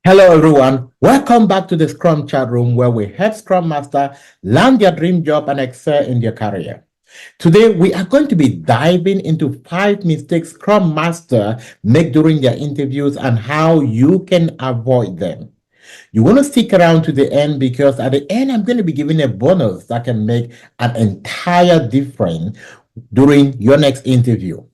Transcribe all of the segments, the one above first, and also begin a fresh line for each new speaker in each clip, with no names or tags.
Hello, everyone. Welcome back to the Scrum chat room where we help Scrum Master land their dream job and excel in their career. Today, we are going to be diving into 5 mistakes Scrum Master make during their interviews and how you can avoid them. You want to stick around to the end because at the end, I'm going to be giving a bonus that can make an entire difference during your next interview.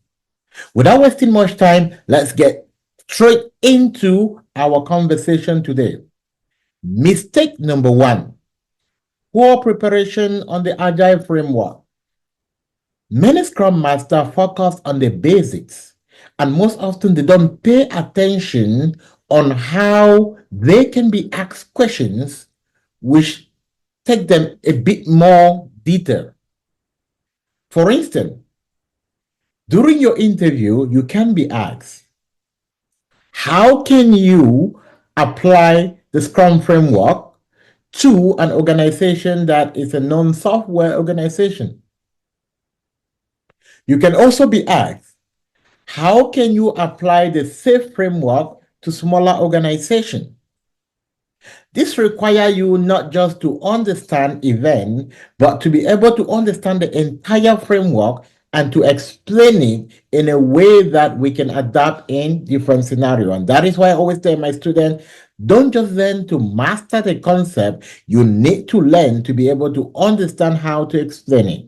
Without wasting much time, let's get straight into our conversation today. Mistake number 1, poor preparation on the Agile framework. Many Scrum Masters focus on the basics, and most often they don't pay attention on how they can be asked questions which take them a bit more detail. For instance, during your interview, you can be asked, how can you apply the Scrum framework to an organization that is a non-software organization? You can also be asked, how can you apply the SAFe framework to smaller organizations? This requires you not just to understand event, but to be able to understand the entire framework and to explain it in a way that we can adapt in different scenarios. And that is why I always tell my students, don't just learn to master the concept, you need to learn to be able to understand how to explain it.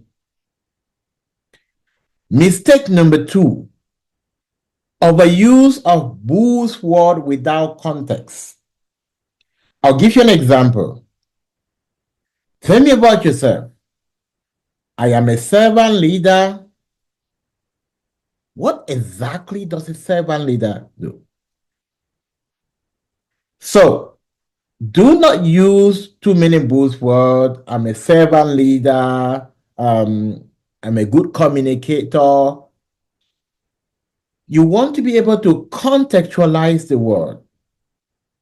Mistake number 2, overuse of buzzword without context. I'll give you an example. Tell me about yourself. I am a servant leader. What exactly does a servant leader do? So, do not use too many buzzwords. I'm a servant leader. I'm a good communicator. You want to be able to contextualize the word,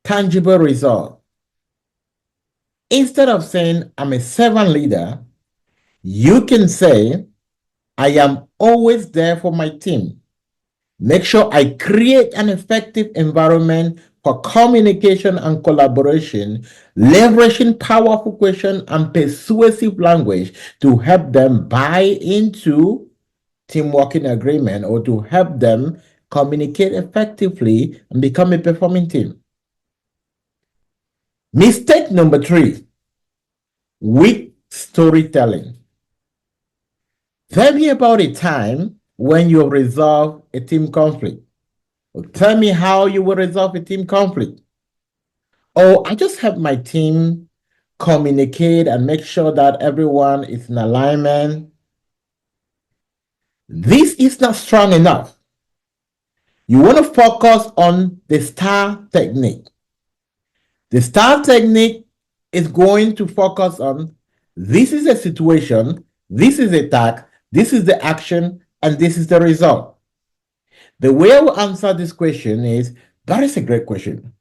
tangible result. Instead of saying, I'm a servant leader, you can say, I am always there for my team. Make sure I create an effective environment for communication and collaboration, leveraging powerful questions and persuasive language to help them buy into team working agreement or to help them communicate effectively and become a performing team. Mistake number 3, weak storytelling. Tell me about a time when you resolve a team conflict. Or tell me how you will resolve a team conflict. Or I just help my team communicate and make sure that everyone is in alignment. This is not strong enough. You want to focus on the STAR technique. The STAR technique is going to focus on this is a situation, this is a task, this is the action, and this is the result. The way I will answer this question is, that is a great question.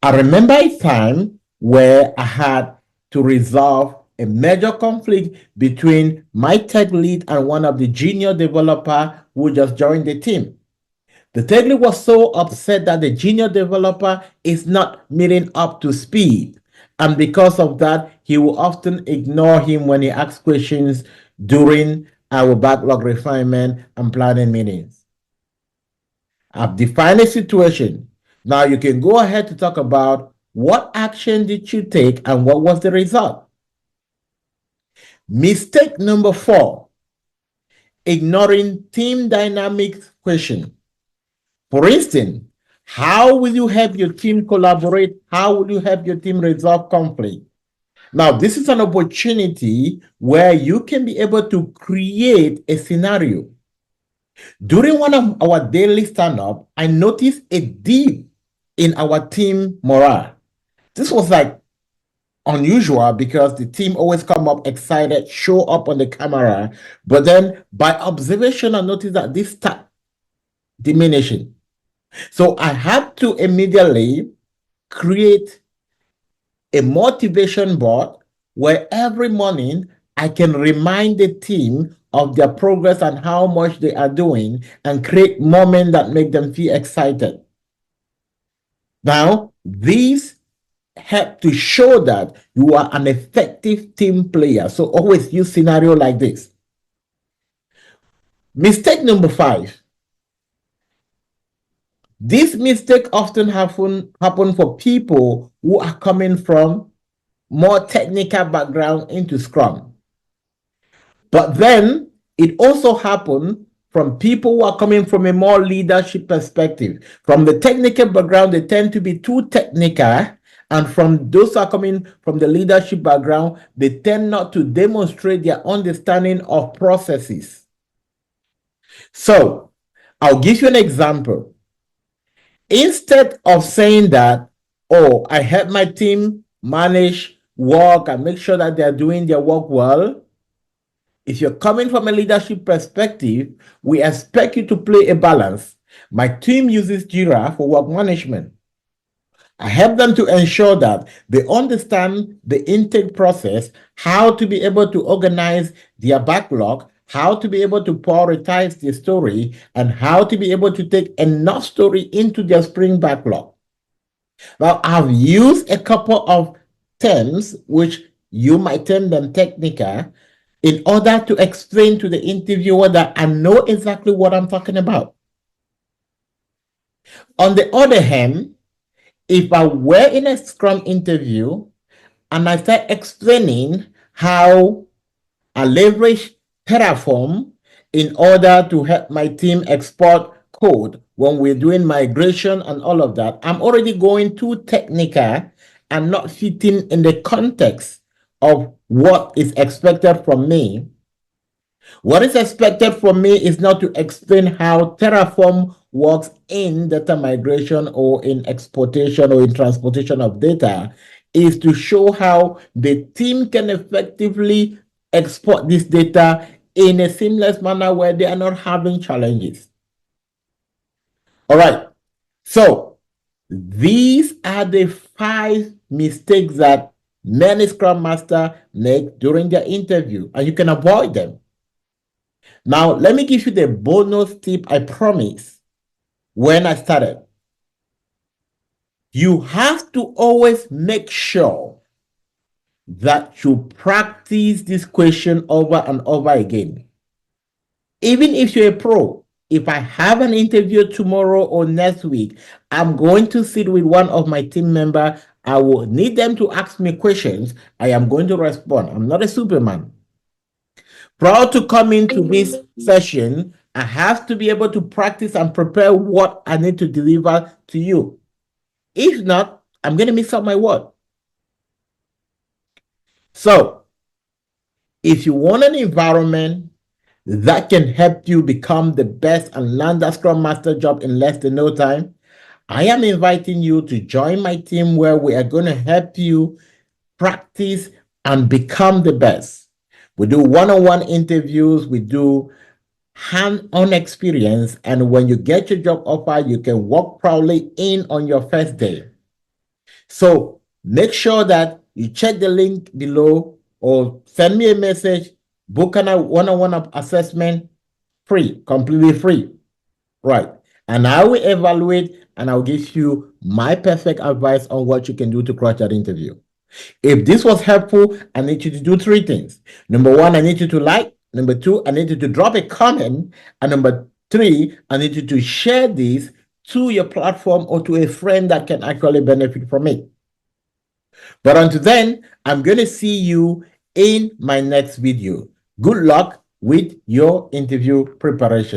I remember a time where I had to resolve a major conflict between my tech lead and one of the junior developer who just joined the team. The tech lead was so upset that the junior developer is not meeting up to speed. And because of that, he will often ignore him when he asks questions during our backlog refinement and planning meetings. I've defined a situation. Now you can go ahead to talk about what action did you take and what was the result. Mistake number 4, ignoring team dynamics question. For instance, how will you help your team collaborate? How will you help your team resolve conflict? Now, this is an opportunity where you can be able to create a scenario. During one of our daily stand-up, I noticed a dip in our team morale. This was like unusual because the team always come up excited, show up on the camera, but then by observation, I noticed that this start diminishing. So I had to immediately create a motivation board where every morning I can remind the team of their progress and how much they are doing and create moments that make them feel excited. Now, these help to show that you are an effective team player. So always use scenario like this. Mistake number 5. This mistake often happen for people who are coming from more technical background into Scrum. But then it also happened from people who are coming from a more leadership perspective. From the technical background, they tend to be too technical. And from those who are coming from the leadership background, they tend not to demonstrate their understanding of processes. So I'll give you an example. Instead of saying that, oh, I help my team manage work and make sure that they're doing their work well, if you're coming from a leadership perspective, we expect you to play a balance. My team uses Jira for work management. I help them to ensure that they understand the intake process, how to be able to organize their backlog, how to be able to prioritize the story, and how to be able to take enough story into their sprint backlog. Now, I've used a couple of terms which you might term them technical in order to explain to the interviewer that I know exactly what I'm talking about. On the other hand, if I were in a Scrum interview and I start explaining how I leverage Terraform in order to help my team export code when we're doing migration and all of that, I'm already going too technical and not fitting in the context of what is expected from me. What is expected from me is not to explain how Terraform works in data migration or in exportation or in transportation of data, is to show how the team can effectively export this data in a seamless manner where they are not having challenges. All right. So these are the 5 mistakes that many Scrum Masters make during their interview, and you can avoid them. Now, let me give you the bonus tip I promised when I started. You have to always make sure that you practice this question over and over again. Even if you're a pro, if I have an interview tomorrow or next week, I'm going to sit with one of my team members. I will need them to ask me questions. I am going to respond. I'm not a Superman. Prior to coming to this session, I have to be able to practice and prepare what I need to deliver to you. If not, I'm going to miss out my word. So, if you want an environment that can help you become the best and land that Scrum Master job in less than no time, I am inviting you to join my team where we are going to help you practice and become the best. We do one-on-one interviews, we do hand-on experience, and when you get your job offer, you can walk proudly in on your first day. So make sure that you check the link below or send me a message, book a one-on-one assessment, free, completely free, right? And I will evaluate and I'll give you my perfect advice on what you can do to crush that interview. If this was helpful, I need you to do 3 things. Number 1, I need you to like. Number 2, I need you to drop a comment. And number 3, I need you to share this to your platform or to a friend that can actually benefit from it. But until then, I'm going to see you in my next video. Good luck with your interview preparation.